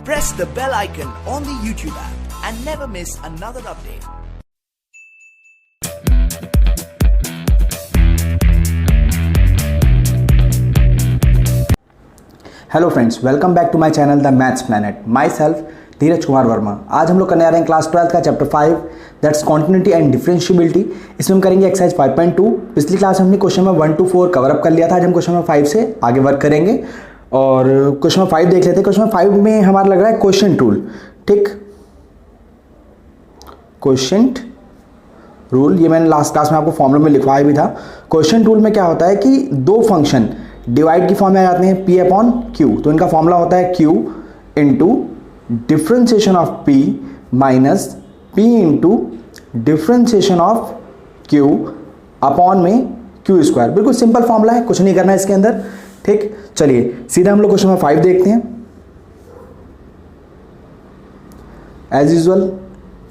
Press the bell icon on the YouTube app and never miss another update. Hello friends, welcome back to my channel the maths planet. Myself Dheeraj Kumar Verma. आज हम लोग करने आ रहे हैं class 12 का chapter 5 that's continuity and differentiability. इसमें हम करेंगे एक्सरसाइज 5.2। पिछली क्लास हमने question number 1 to 4 cover up कर लिया था। आज हम क्वेश्चन नंबर 5 से आगे वर्क करेंगे और क्वेश्चन नंबर 5 देख लेते हैं। क्वेश्चन नंबर 5 में हमारा लग रहा है क्वेश्चन टूल। ठीक, क्वेश्चन रूल ये मैंने लास्ट क्लास में आपको फॉर्मूला में लिखवाया भी था। क्वेश्चन टूल में क्या होता है कि दो फंक्शन डिवाइड की फॉर्म में आ जाते हैं p अपॉन q। तो इनका फॉर्मूला होता है q into differentiation of p minus p into differentiation of q upon में q स्क्वायर। बिल्कुल सिंपल फॉर्मूला है, कुछ नहीं करना है इसके अंदर। ठीक, चलिए सीधा हम लोग क्वेश्चन नंबर 5 देखते हैं। एज यूजुअल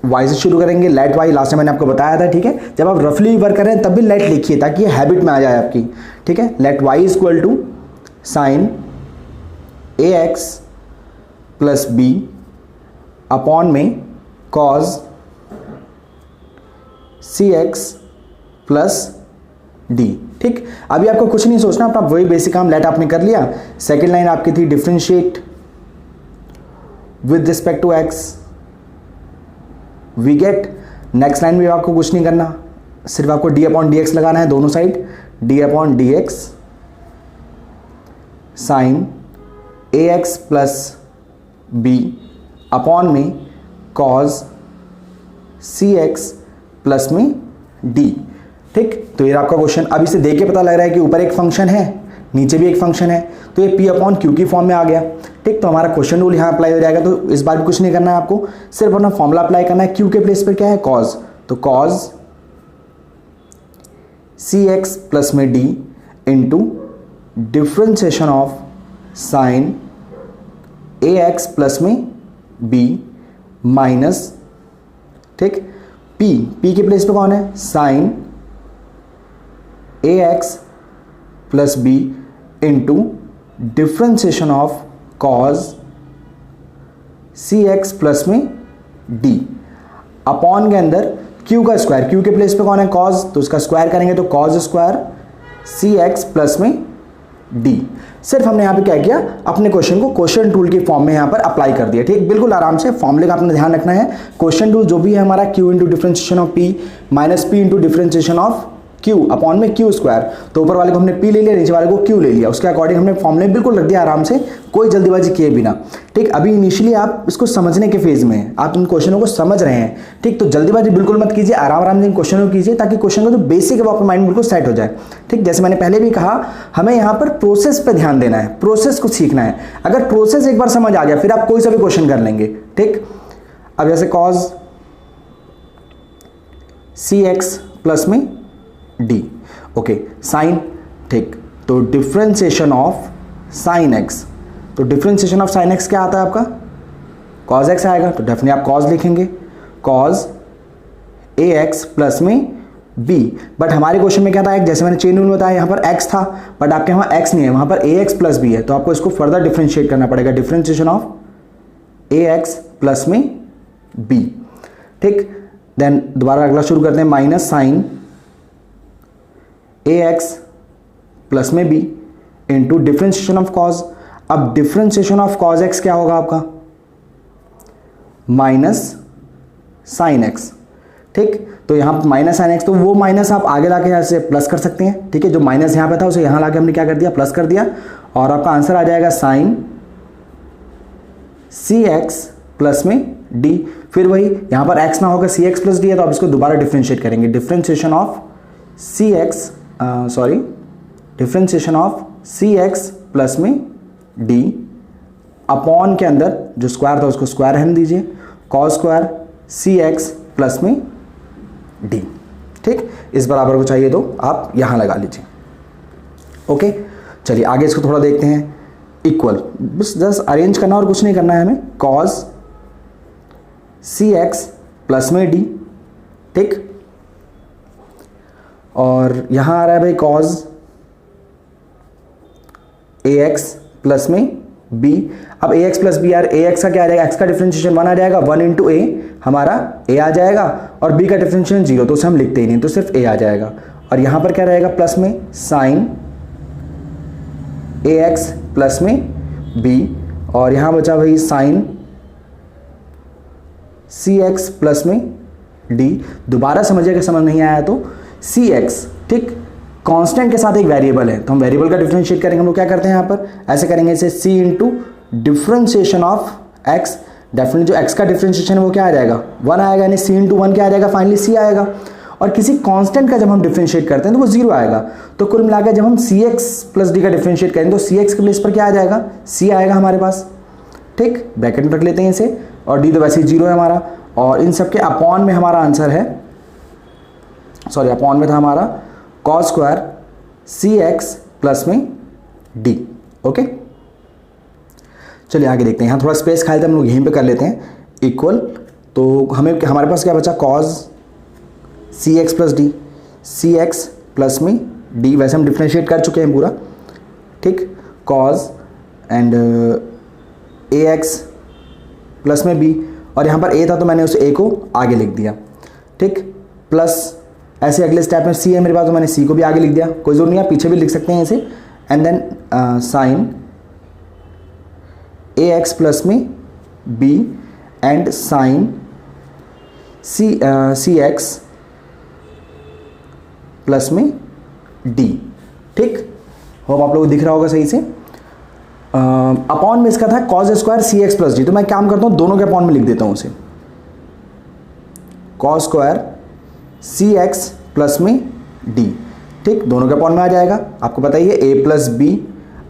वाई से शुरू करेंगे। लेट वाई लास्ट में मैंने आपको बताया था। ठीक है, जब आप रफली वर्क करें तब भी लेट लिखिए ताकि ये हैबिट में आ जाए आपकी। ठीक है, let y is equal to sine a x plus b upon में cos c x plus d. ठीक, अभी आपको कुछ नहीं सोचना, अपना वही बेसिक काम लेट आपने कर लिया। सेकेंड लाइन आपकी थी differentiate with respect to x, we get. Next line में आपको कुछ नहीं करना, सिर्फ आपको डी अपॉन डी एक्स लगाना है दोनों side. D upon d x sine a x plus b upon में कॉज सी एक्स प्लस में डी। ठीक, तो ये आपका क्वेश्चन। अब इसे देख के पता लग रहा है कि ऊपर एक फंक्शन है, नीचे भी एक फंक्शन है, तो ये p अपॉन क्यू की फॉर्म में आ गया। ठीक, तो हमारा क्वेश्चन रूल यहाँ अप्लाई हो जाएगा। तो इस बार भी कुछ नहीं करना है आपको, सिर्फ अपना फॉर्मूला अप्लाई करना है। q के प्लेस पर क्या है, cos। तो cos सी एक्स प्लस में d into differentiation of sine a x plus में b माइनस, ठीक, p के प्लेस पे कौन है, sine a x plus b into differentiation of cos c x plus में डी अपॉन के अंदर क्यू का स्क्वायर। क्यू के प्लेस पे कौन है, कॉज, तो उसका स्क्वायर करेंगे तो cause square c x plus में डी। सिर्फ हमने यहाँ पे क्या किया, अपने क्वेश्चन को क्वेश्चन टूल की फॉर्म में यहाँ पर अप्लाई कर दिया। ठीक, बिल्कुल आराम से फॉर्मूले का आपने ध्यान रखना है। क्वेश्चन टूल जो भी है हमारा Q into differentiation of P minus P into differentiation of Q upon में Q स्क्वायर। तो ऊपर वाले को हमने P ले लिया, नीचे वाले को Q ले लिया, उसके अकॉर्डिंग हमने फॉर्मूले बिल्कुल रख दिया आराम से, कोई जल्दीबाजी किए बिना। ठीक, अभी इनिशियली आप इसको समझने के फेज में हैं, आप इन क्वेश्चनों को समझ रहे हैं। ठीक, तो जल्दीबाजी बिल्कुल मत कीजिए, आराम आराम से इन क्वेश्चनों को कीजिए ताकि क्वेश्चन का जो बेसिक है वो आपका माइंड बिल्कुल सेट हो जाए। ठीक, जैसे मैंने पहले भी कहा, हमें यहाँ पर प्रोसेस पे ध्यान देना है, प्रोसेस को सीखना है। अगर प्रोसेस एक बार समझ आ गया फिर आप कोई सा भी क्वेश्चन कर लेंगे। ठीक, अब जैसे कॉज सी एक्स प्लस में डी, ओके, साइन। ठीक, तो डिफरेंशिएशन ऑफ साइन एक्स, तो डिफरेंशिएशन ऑफ साइन एक्स क्या आता है आपका, कॉज एक्स आएगा, तो डेफिनेटली आप कॉज लिखेंगे, कॉज ए एक्स प्लस में बी। बट हमारे क्वेश्चन में क्या था, जैसे मैंने चेन रूल बताया यहाँ पर एक्स था, बट आपके वहाँ एक्स नहीं है, वहाँ पर ए एक्स प्लस बी है, तो आपको इसको फर्दर डिफरेंशिएट करना पड़ेगा, differentiation of a x plus में बी। ठीक, देन दोबारा अगला शुरू करते हैं, minus sine a x plus में b into differentiation of cos. अब डिफ्रेंशिएशन ऑफ कॉज एक्स क्या होगा आपका, माइनस साइन एक्स। ठीक, तो यहाँ माइनस साइन एक्स, तो वो माइनस आप आगे लाके यहाँ से प्लस कर सकते हैं। ठीक है, जो माइनस यहाँ पे था उसे यहाँ लाके हमने क्या कर दिया, प्लस कर दिया, और आपका आंसर आ जाएगा साइन सी एक्स प्लस में डी। फिर वही यहाँ पर एक्स ना होगा, सी एक्स प्लस डी है, तो आप इसको दोबारा डिफ्रेंशिएट करेंगे, differentiation of c x differentiation of c x plus में डी अपॉन के अंदर जो स्क्वायर था उसको स्क्वायर रहने दीजिए, cos square c x plus में डी। ठीक, इस बराबर को चाहिए तो आप यहां लगा लीजिए। ओके, चलिए आगे इसको थोड़ा देखते हैं। इक्वल, बस जस्ट अरेंज करना और कुछ नहीं करना है हमें, कॉस सी एक्स प्लस में डी। ठीक, और यहां आ रहा है भाई कॉज ए एक्स प्लस में b। अब ax प्लस बी यार, ax का क्या आ जाएगा, x का डिफरेंशिएशन 1 आ जाएगा, 1 इंटू a हमारा a आ जाएगा, और b का डिफरेंशिएशन 0, तो उसे हम लिखते ही नहीं, तो सिर्फ a आ जाएगा। और यहाँ पर क्या रहेगा, प्लस में साइन ax प्लस में b, और यहाँ बचा भाई साइन cx प्लस में d। दोबारा समझिएगा, समझ नहीं आया तो cx, ठीक, कांस्टेंट के साथ एक वेरिएबल है, तो हम वेरिएबल का डिफरेंशिएट करेंगे। हम लोग क्या करते हैं यहाँ पर, ऐसे करेंगे, इसे c into differentiation of x, definitely जो x का डिफरेंशिएशन है वो क्या आ जाएगा, 1 आएगा, यानी c इंटू 1 क्या आ जाएगा, फाइनली c आएगा। और किसी कांस्टेंट का जब हम डिफरेंशिएट करते हैं तो वो 0 आएगा। तो कुल मिलाकर जब हम cx प्लस d का डिफरेंशिएट करेंगे तो cx के प्लेस पर क्या आ जाएगा, c आएगा हमारे पास, ठीक, ब्रैकेट में रख लेते हैं इसे, और d तो वैसे ही 0 है हमारा, और इन सब के अपॉन में हमारा आंसर है, सॉरी अपॉन में था हमारा कॉस स्क्वायर cx प्लस में d। ओके, चलिए आगे देखते हैं। यहाँ थोड़ा स्पेस खाली था, हम लोग यहीं पे कर लेते हैं इक्वल। तो हमें हमारे पास क्या बचा, cos cx plus D, cx plus में d, वैसे हम डिफ्रेंशिएट कर चुके हैं पूरा, ठीक, कॉस एंड ax प्लस में b, और यहाँ पर a था तो मैंने उस a को आगे लिख दिया, ठीक, प्लस ऐसे अगले स्टेप में c है मेरे पास, तो मैंने c को भी आगे लिख दिया, कोई जरूरत नहीं है, पीछे भी लिख सकते हैं इसे। And then sine ax plus में b and sine cx plus में d, ठीक, होप आप लोगों को दिख रहा होगा सही से। अपॉन में इसका था cos square cx plus D, तो मैं काम करता हूँ दोनों के अपॉन में लिख देता हूँ उसे, कॉस स्क्वायर cx प्लस में d, ठीक, दोनों के अपॉन में आ जाएगा। आपको पता ही है a प्लस बी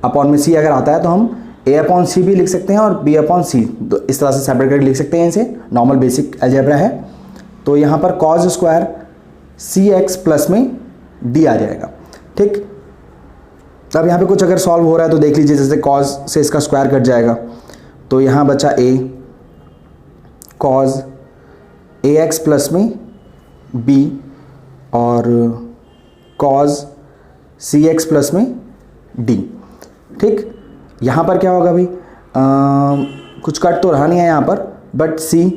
अपॉन में c अगर आता है तो हम a अपॉन सी भी लिख सकते हैं और b अपॉन सी, तो इस तरह से सेपरेट करके लिख सकते हैं इसे, नॉर्मल बेसिक अलजेब्रा है। तो यहाँ पर कॉस स्क्वायर cx प्लस में d आ जाएगा, ठीक। अब यहाँ पे कुछ अगर सॉल्व हो रहा है तो देख लीजिए, जैसे कॉस से इसका स्क्वायर कट जाएगा, तो यहाँ बचा a कॉस ax प्लस में b और कॉस cx प्लस में d, ठीक। यहाँ पर क्या होगा भाई, कुछ कट तो रहा नहीं है यहाँ पर, but c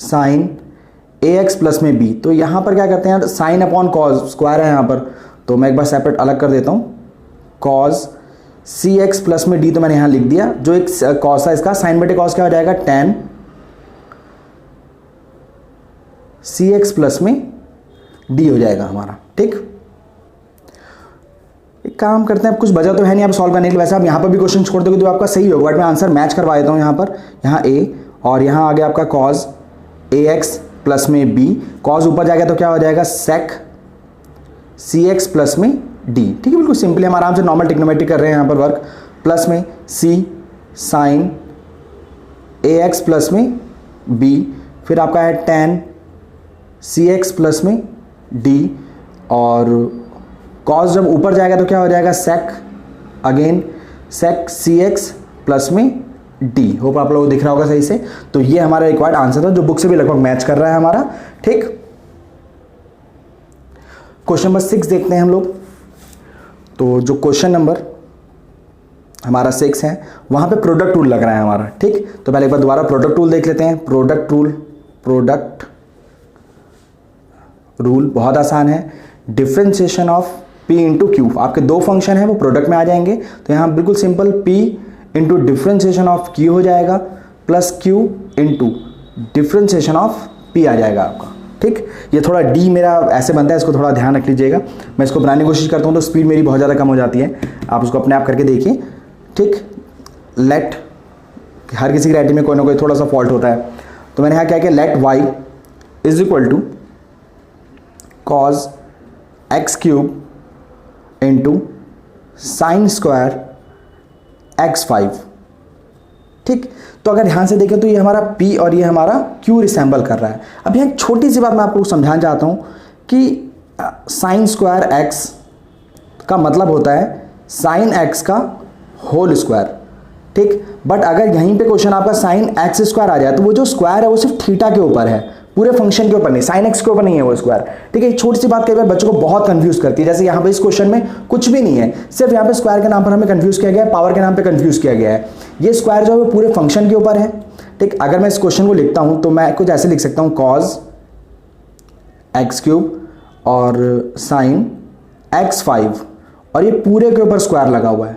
sine ax plus में b, तो यहाँ पर क्या करते हैं, साइन अपॉन कॉस स्क्वायर है यहाँ पर, तो मैं एक बार सेपरेट अलग कर देता हूँ, कॉस cx प्लस में d, तो मैंने यहाँ लिख दिया, जो एक कॉस है इसका साइन बटे कॉस क्या हो जाएगा, tan cx प्लस में d हो जाएगा हमारा, ठीक। एक काम करते हैं, अब कुछ बचा तो है नहीं आप सॉल्व करने के लिए, वैसे आप यहाँ पर भी क्वेश्चन छोड़ दोगे तो आपका सही होगा, बट मैं आंसर मैच करवा देता हूँ यहाँ पर, यहाँ a और यहाँ आ गया आपका कॉस ax प्लस में b, कॉस ऊपर जाएगा तो क्या हो जाएगा, सेक cx प्लस में d, ठीक है, बिल्कुल सिंपली हम आराम से नॉर्मल ट्रिग्नोमेट्री कर रहे हैं यहाँ पर वर्क, प्लस में c साइन ax प्लस में b, फिर आपका है tan cx प्लस में d, और कॉस जब ऊपर जाएगा तो क्या हो जाएगा, सेक अगेन सेक cx प्लस में d। होप आप लोगों को दिख रहा होगा सही से। तो ये हमारा रिक्वायर्ड आंसर था, जो बुक से भी लगभग मैच कर रहा है हमारा, ठीक। क्वेश्चन नंबर 6 देखते हैं हम लोग। तो जो क्वेश्चन नंबर हमारा 6 है वहां पे प्रोडक्ट रूल लग रहा है हमारा, ठीक। तो पहले एक बार दोबारा प्रोडक्ट रूल देख लेते हैं। प्रोडक्ट रूल बहुत आसान है, differentiation of p into Q, आपके दो फंक्शन है वो प्रोडक्ट में आ जाएंगे, तो यहाँ बिल्कुल simple p into differentiation of q हो जाएगा, plus q into differentiation of p आ जाएगा आपका, ठीक। ये थोड़ा d मेरा ऐसे बनता है, इसको थोड़ा ध्यान रख लीजिएगा, मैं इसको बनाने की कोशिश करता हूँ तो स्पीड मेरी बहुत ज़्यादा कम हो जाती है, आप उसको अपने आप करके देखिए, ठीक। लेट, हर किसी की राइटिंग में कोई ना कोई थोड़ा सा फॉल्ट होता है, तो मैंने यहाँ क्या किया, let y is equal to cos x cube into sine square x5, ठीक। तो अगर ध्यान से देखें तो ये हमारा p और ये हमारा q रिसेंबल कर रहा है। अब यहाँ एक छोटी सी बात मैं आपको समझाना चाहता हूँ कि साइन स्क्वायर x का मतलब होता है साइन x का होल स्क्वायर, ठीक। बट अगर यहीं पे क्वेश्चन आपका साइन x स्क्वायर आ जाए तो वो जो स्क्वायर है वो सिर्फ थीटा के ऊपर है, पूरे फंक्शन के ऊपर नहीं, साइन एक्स के ऊपर नहीं है वो स्क्वायर। ठीक है, छोटी सी बात कई बार बच्चों को बहुत कंफ्यूज करती है। जैसे यहाँ पे इस क्वेश्चन में कुछ भी नहीं है, सिर्फ यहाँ पे स्क्वायर के नाम पर हमें कंफ्यूज किया गया है, पावर के नाम पे कंफ्यूज किया गया है। ये स्क्वायर जो है पूरे फंक्शन के ऊपर है। ठीक, अगर मैं इस क्वेश्चन को लिखता हूं तो मैं कुछ ऐसे लिख सकता हूं, कॉज एक्स क्यूब और साइन x5, और ये पूरे के ऊपर स्क्वायर लगा हुआ है।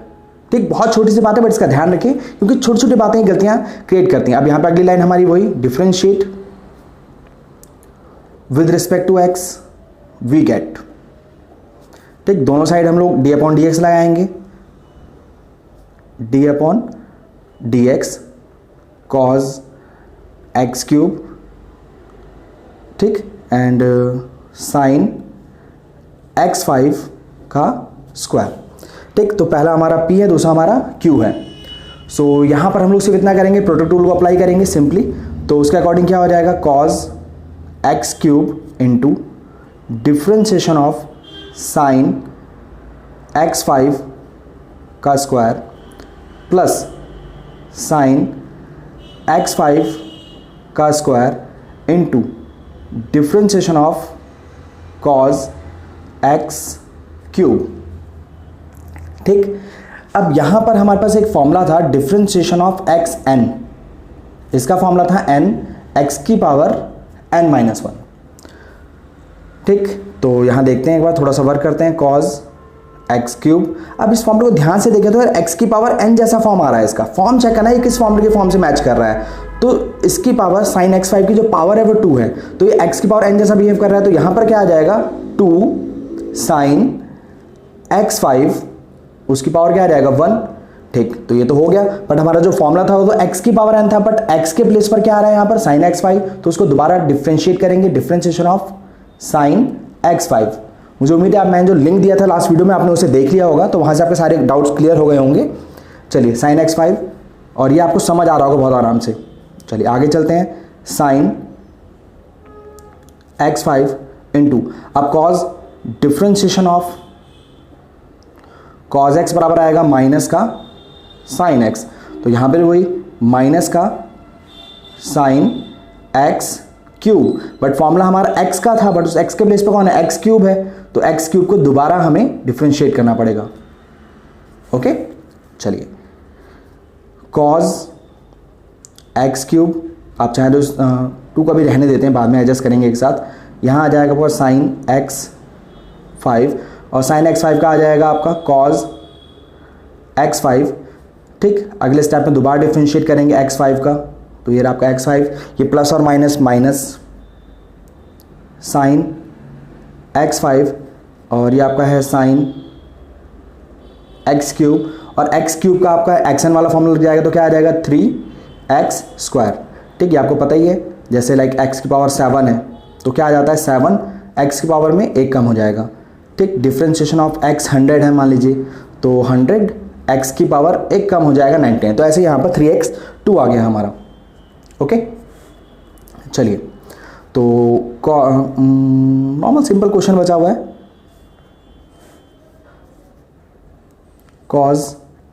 ठीक, बहुत छोटी सी बात है बट इसका ध्यान रखिए, क्योंकि छोटी छोटी बातें ही गलतियां क्रिएट करती हैं। अब यहां पे अगली लाइन हमारी वही, differentiate with respect to x we get. ठीक, दोनों साइड हम लोग d अपॉन dx लगाएंगे, d upon dx cos x cube, ठीक, एंड साइन x5 का स्क्वायर। ठीक, तो पहला हमारा p है, दूसरा हमारा q है। सो यहां पर हम लोग सिर्फ इतना करेंगे, प्रोडक्ट रूल को अप्लाई करेंगे सिंपली। तो उसके अकॉर्डिंग क्या हो जाएगा, cause x cube into differentiation of sign x5 का स्क्वायर प्लस साइन x5 का square into differentiation of cos x cube. ठीक, अब यहां पर हमारे पास एक फॉर्मूला था डिफ्रेंशिएशन ऑफ एक्स एन, इसका फॉर्मूला था n x की पावर n-1। ठीक, तो यहां देखते हैं एक बार, थोड़ा सा वर्क करते हैं, कॉज एक्स क्यूब। अब इस फॉर्मूले को ध्यान से देखें तो यार x की पावर n जैसा फॉर्म आ रहा है, इसका फॉर्म चेक करना है किस फॉर्मूले के फॉर्म से मैच कर रहा है। तो इसकी पावर साइन x5 की जो पावर है वो 2 है, तो ये x की पावर n जैसा बिहेव कर रहा है, तो यहां पर क्या आ जाएगा 2 साइन x5, उसकी पावर क्या आ जाएगा 1। ठीक, तो ये तो हो गया, बट हमारा जो फॉर्मूला था वो तो x की पावर n था, बट x के प्लेस पर क्या आ रहा है यहाँ पर साइन x5, तो उसको दोबारा डिफ्रेंशिएट करेंगे, डिफ्रेंशिएशन ऑफ साइन x5। मुझे उम्मीद है आप, मैंने जो लिंक दिया था लास्ट वीडियो में आपने उसे देख लिया होगा, तो वहां से आपके सारे डाउट्स क्लियर हो गए होंगे। चलिए साइन x5, और ये आपको समझ आ रहा होगा बहुत आराम से। चलिए आगे चलते हैं, साइन x5 इंटू, अब cause differentiation of cause x बराबर आएगा माइनस का साइन x, तो यहां पर वही माइनस का sine x cube, but formula हमारा x का था, बट उस x के प्लेस पे कौन है, x क्यूब है, तो x क्यूब को दोबारा हमें डिफरेंशिएट करना पड़ेगा। ओके, चलिए कॉज x क्यूब, आप चाहें तो 2 का भी रहने देते हैं, बाद में एडजस्ट करेंगे एक साथ। यहां आ जाएगा आपका साइन x5, और साइन x5 का आ जाएगा आपका कॉज x5। ठीक, अगले स्टेप में दोबारा डिफरेंशिएट करेंगे x5 का, तो ये आपका x5, ये प्लस और माइनस माइनस साइन x5, और ये आपका है साइन x क्यूब, और x क्यूब का आपका xn वाला फॉर्मूला लग जाएगा, तो क्या आ जाएगा 3x स्क्वायर। ठीक, ये आपको पता ही है, जैसे लाइक x की पावर 7 है, तो क्या आ जाता है 7 x की पावर में 1 कम हो जाएगा। ठीक, डिफ्रेंशिएशन ऑफ x 100 है मान लीजिए, तो 100 x की पावर 1 कम हो जाएगा 90, तो ऐसे यहाँ पर 3x 2 आ गया हमारा। ओके, चलिए तो नॉर्मल सिंपल क्वेश्चन बचा हुआ है, cos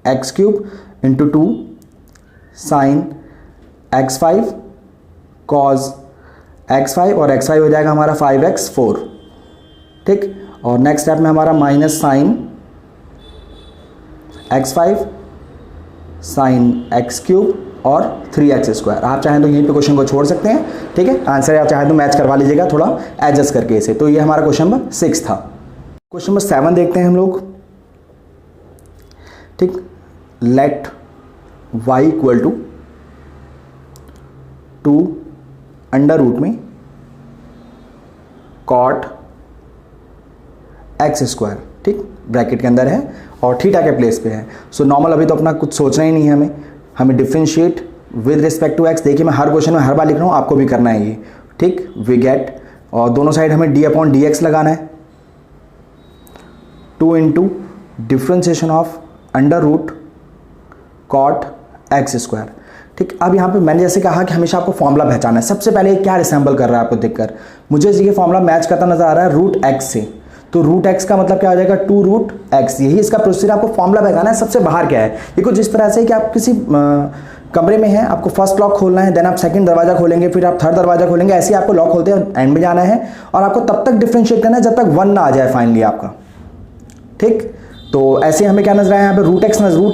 x cube into 2 sine x5 cos x5, और x5 हो जाएगा हमारा 5x4। ठीक, और नेक्स्ट स्टेप में हमारा minus sine x5 sine x cube और 3x स्क्वायर। आप चाहें तो यहीं पे क्वेश्चन को छोड़ सकते हैं। ठीक है, आंसर आप चाहें तो मैच करवा लीजिएगा थोड़ा एडजस्ट करके इसे। तो ये हमारा क्वेश्चन नंबर 6 था। क्वेश्चन नंबर 7 देखते हैं हम लोग। ठीक, let y equal to 2 under root में कॉट एक्स स्क्वायर, ठीक, ब्रैकेट के अंदर है और थीटा के प्लेस पे है। सो नॉर्मल अभी तो अपना कुछ सोचना ही नहीं है, हमें differentiate with respect to x. देखिए मैं हर क्वेश्चन में हर बार लिख रहा हूँ, आपको भी करना है ये। ठीक, वी गेट, और दोनों साइड हमें डी अपॉन डी एक्स लगाना है, 2 into differentiation of under root cot x square. ठीक, अब यहाँ पे मैंने जैसे कहा कि हमेशा आपको फॉर्मूला पहचाना है। सबसे पहले क्या रिसेंबल कर रहा है आपको देखकर, मुझे ये फॉर्मूला मैच करता नजर आ रहा है रूट एक्स से, तो रूट एक्स का मतलब क्या हो जाएगा 2 रूट एक्स। यही इसका प्रोसीजर, आपको फॉर्मूला पहचाना है सबसे बाहर क्या है। ये कुछ इस तरह से कि आप किसी कमरे में हैं, आपको फर्स्ट लॉक खोलना है, देन आप सेकंड दरवाजा खोलेंगे, फिर आप थर्ड दरवाजा खोलेंगे, ऐसे ही आपको लॉक खोलते हैं एंड में जाना है और आपको तब तक डिफरेंशिएट करना है जब तक 1 ना आ जाए फाइनली आपका। ठीक, तो ऐसे हमें क्या नजर आया यहाँ पे, रूट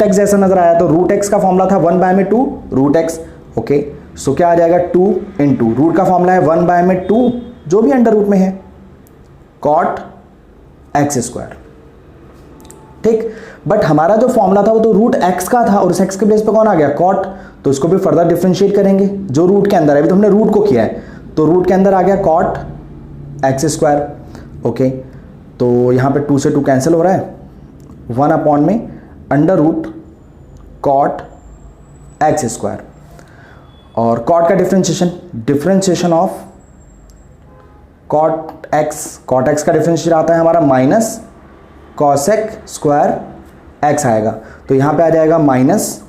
एक्स जैसा नजर आया। तो रूट एक्स का फॉर्मूला था 1 बाय में 2 रूट एक्स। ओके, सो क्या आ जाएगा 2 इंटू रूट का फॉर्मूला है 1 बाय में 2 जो भी अंडर रूट में है कॉट एक्स स्क्वायर। ठीक, बट हमारा जो फॉर्मूला था वो तो रूट एक्स का था और उस एक्स के प्लेस पे कौन आ गया, कॉट। तो इसको भी फर्दर डिफरेंशिएट करेंगे जो रूट के अंदर है, अभी तो हमने रूट को किया है, तो रूट के अंदर आ गया कॉट एक्स स्क्वायर। ओके, तो यहाँ पे 2 से 2 कैंसिल हो रहा है, 1 अपॉन में under root cot x square. और कॉट का डिफरेंशिएशन ऑफ कॉट एक्स का डिफरेंशिएशन आता है हमारा माइनस कॉसेक स्क्वायर एक्स आएगा। तो यहां पे आ जाएगा माइनस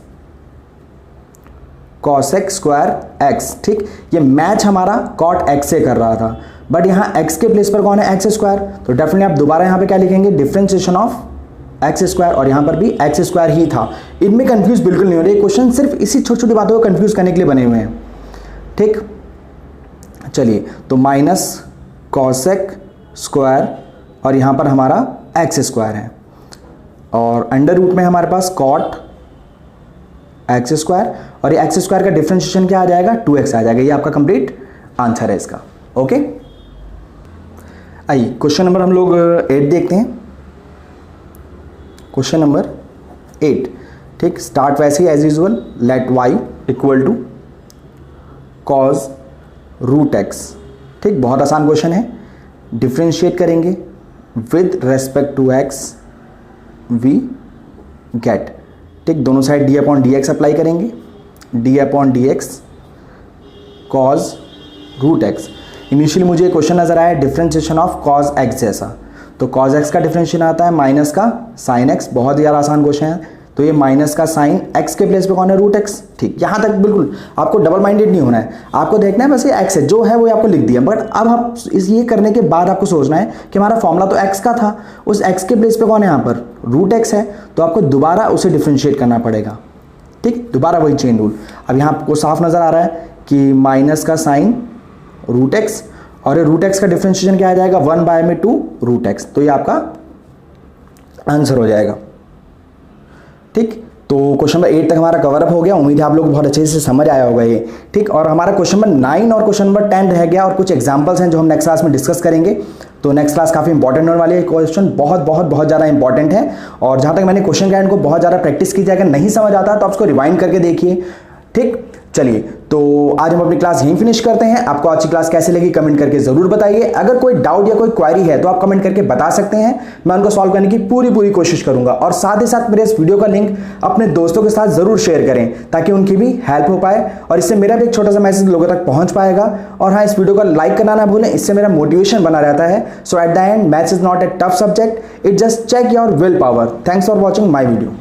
कॉसेक स्क्वायर एक्स। ठीक, ये मैच हमारा कॉट एक्स से कर रहा था, बट यहां एक्स के प्लेस पर कौन है, एक्स स्क्वायर। तो डेफिनेटली आप दोबारा यहां पे क्या लिखेंगे, डिफरेंशिएशन ऑफ एक्स स्क्वायर, और यहां पर भी एक्स स्क्वायर ही था। इनमें कंफ्यूज बिल्कुल नहीं हो रही, क्वेश्चन सिर्फ इसी छोटी छोटी बातों को कंफ्यूज करने के लिए बने हुए हैं। ठीक, चलिए, तो माइनस कॉसेक स्क्वायर और यहां पर हमारा एक्स स्क्वायर है और अंडर रूट में हमारे पास कॉट एक्स स्क्वायर, और ये एक्स स्क्वायर का डिफरेंशिएशन क्या आ जाएगा, 2x आ जाएगा। ये आपका कंप्लीट आंसर है इसका। ओके, आइए क्वेश्चन नंबर हम लोग 8 देखते हैं। Question number 8। ठीक, स्टार्ट वैसे ही as usual, let y equal to cos root x. ठीक, बहुत आसान क्वेश्चन है, डिफरेंशिएट करेंगे with respect to x we get. ठीक, दोनों side d upon d x apply करेंगे, d upon d x cos root x. Initially मुझे question नजर आया डिफरेंशिएशन ऑफ कॉज एक्स जैसा, तो कॉज एक्स का डिफरेंशिएशन आता है माइनस का साइन एक्स। बहुत ही ज़्यादा आसान क्वेश्चन है। तो ये माइनस का साइन एक्स के प्लेस पे कौन है, रूट एक्स। ठीक, यहाँ तक बिल्कुल आपको डबल माइंडेड नहीं होना है, आपको देखना है बस ये एक्स है, जो है वो आपको लिख दिया। बट अब आप ये करने के बाद आपको सोचना है कि हमारा फॉर्मूला तो एक्स का था, उस एक्स के प्लेस पे कौन है, यहाँ पर रूट एक्स है, तो आपको दोबारा उसे डिफ्रेंशिएट करना पड़ेगा। ठीक, दोबारा वही चेन रूल। अब यहाँ आपको साफ नजर आ रहा है कि माइनस का साइन रूट एक्स, और ये रूट एक्स का डिफरेंशिएशन क्या आ जाएगा, 1 बाय में 2 रूट एक्स। तो ये आपका आंसर हो जाएगा। ठीक, तो क्वेश्चन नंबर 8 तक हमारा कवर अप हो गया। उम्मीद है आप लोग बहुत अच्छे से समझ आया होगा ये। ठीक, और हमारा क्वेश्चन नंबर 9 और क्वेश्चन नंबर 10 रह गया, और कुछ एग्जांपल्स हैं जो हम नेक्स्ट क्लास में डिस्कस करेंगे। तो नेक्स्ट क्लास काफी इंपॉर्टेंट होने वाली है, क्वेश्चन बहुत ज़्यादा इंपॉर्टेंट है। और जहां तक मैंने क्वेश्चन गाइड को बहुत ज़्यादा प्रैक्टिस की, अगर नहीं समझ आता तो आप उसको रिवाइंड करके देखिए। ठीक, चलिए, तो आज हम अपनी क्लास यहीं फिनिश करते हैं। आपको आज की क्लास कैसे लगी कमेंट करके जरूर बताइए। अगर कोई डाउट या कोई क्वेरी है तो आप कमेंट करके बता सकते हैं, मैं उनको सॉल्व करने की पूरी कोशिश करूंगा। और साथ ही साथ मेरे इस वीडियो का लिंक अपने दोस्तों के साथ जरूर शेयर करें ताकि उनकी भी हेल्प हो पाए, और इससे मेरा भी एक छोटा सा मैसेज लोगों तक पहुंच पाएगा। और हाँ, इस वीडियो को लाइक करना ना भूलें, इससे मेरा मोटिवेशन बना रहता है। So at the end, maths is not a tough subject, it just check your will power. Thanks for watching my video.